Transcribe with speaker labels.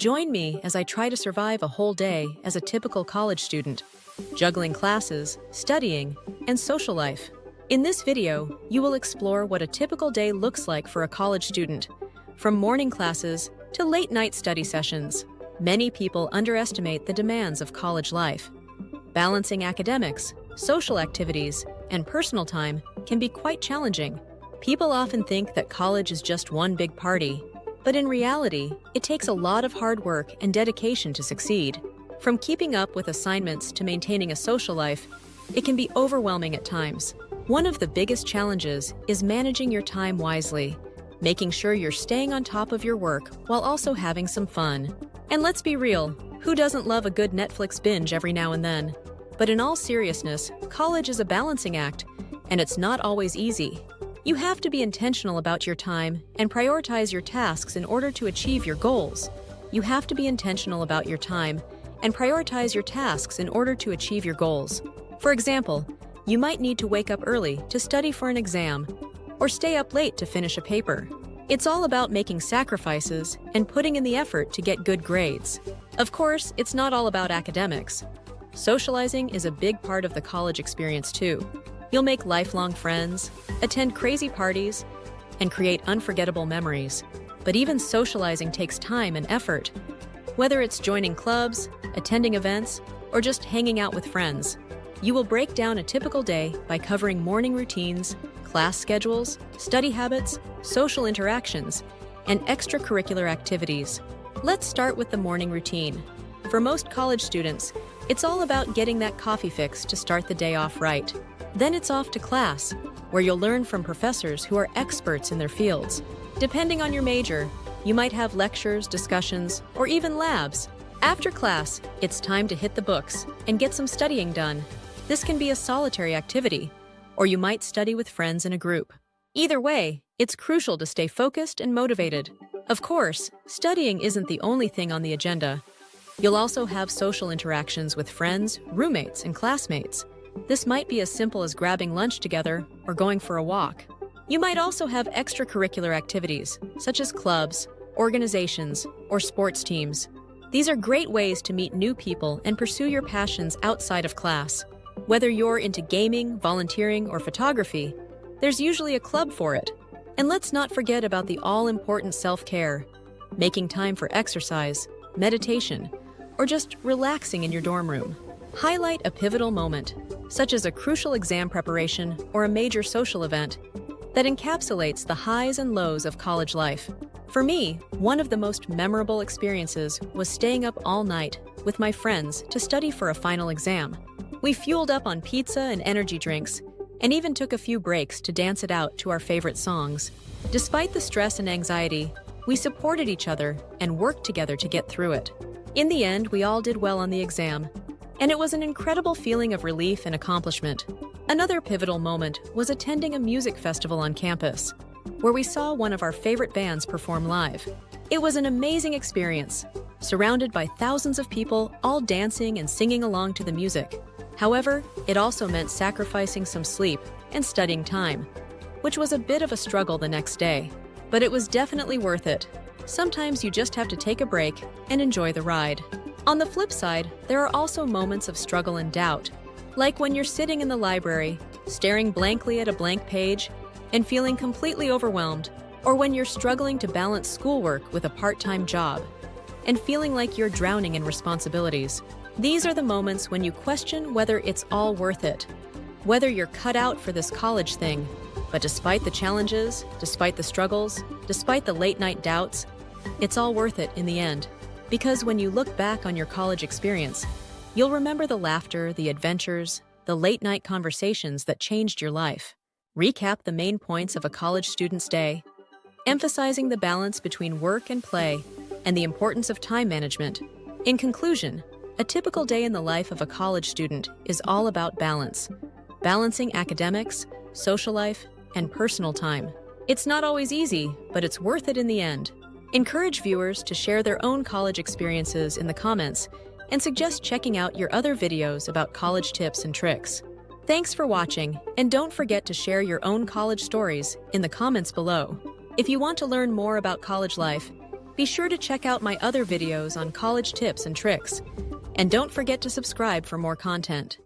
Speaker 1: Join me as I try to survive a whole day as a typical college student, juggling classes, studying, and social life. In this video, you will explore what a typical day looks like for a college student, from morning classes to late-night study sessions. Many people underestimate the demands of college life. Balancing academics, social activities, and personal time can be quite challenging. People often think that college is just one big party, but in reality, it takes a lot of hard work and dedication to succeed. From keeping up with assignments to maintaining a social life, it can be overwhelming at times. One of the biggest challenges is managing your time wisely, making sure you're staying on top of your work while also having some fun. And let's be real, who doesn't love a good Netflix binge every now and then? But in all seriousness, college is a balancing act, and it's not always easy. You have to be intentional about your time and prioritize your tasks in order to achieve your goals. You have to be intentional about your time and prioritize your tasks in order to achieve your goals. For example, you might need to wake up early to study for an exam or stay up late to finish a paper. It's all about making sacrifices and putting in the effort to get good grades. Of course, it's not all about academics. Socializing is a big part of the college experience too. You'll make lifelong friends, attend crazy parties, and create unforgettable memories. But even socializing takes time and effort. Whether it's joining clubs, attending events, or just hanging out with friends, you will break down a typical day by covering morning routines, class schedules, study habits, social interactions, and extracurricular activities. Let's start with the morning routine. For most college students, it's all about getting that coffee fix to start the day off right. Then it's off to class, where you'll learn from professors who are experts in their fields. Depending on your major, you might have lectures, discussions, or even labs. After class, it's time to hit the books and get some studying done. This can be a solitary activity, or you might study with friends in a group. Either way, it's crucial to stay focused and motivated. Of course, studying isn't the only thing on the agenda. You'll also have social interactions with friends, roommates, and classmates. This might be as simple as grabbing lunch together or going for a walk. You might also have extracurricular activities, such as clubs, organizations, or sports teams. These are great ways to meet new people and pursue your passions outside of class. Whether you're into gaming, volunteering, or photography, there's usually a club for it. And let's not forget about the all-important self-care, making time for exercise, meditation, or just relaxing in your dorm room. Highlight a pivotal moment, such as a crucial exam preparation or a major social event, that encapsulates the highs and lows of college life. For me, one of the most memorable experiences was staying up all night with my friends to study for a final exam. We fueled up on pizza and energy drinks, and even took a few breaks to dance it out to our favorite songs. Despite the stress and anxiety, we supported each other and worked together to get through it. In the end, we all did well on the exam, and it was an incredible feeling of relief and accomplishment. Another pivotal moment was attending a music festival on campus, where we saw one of our favorite bands perform live. It was an amazing experience, surrounded by thousands of people all dancing and singing along to the music. However, it also meant sacrificing some sleep and studying time, which was a bit of a struggle the next day. But it was definitely worth it. Sometimes you just have to take a break and enjoy the ride. On the flip side, there are also moments of struggle and doubt, like when you're sitting in the library, staring blankly at a blank page, and feeling completely overwhelmed, or when you're struggling to balance schoolwork with a part-time job, and feeling like you're drowning in responsibilities. These are the moments when you question whether it's all worth it, whether you're cut out for this college thing. But despite the challenges, despite the struggles, despite the late-night doubts, it's all worth it in the end. Because when you look back on your college experience, you'll remember the laughter, the adventures, the late-night conversations that changed your life. Recap the main points of a college student's day, emphasizing the balance between work and play and the importance of time management. In conclusion, a typical day in the life of a college student is all about balance, balancing academics, social life, and personal time. It's not always easy, but it's worth it in the end. Encourage viewers to share their own college experiences in the comments and suggest checking out your other videos about college tips and tricks. Thanks for watching, and don't forget to share your own college stories in the comments below. If you want to learn more about college life, Be sure to check out my other videos on college tips and tricks. And don't forget to subscribe for more content.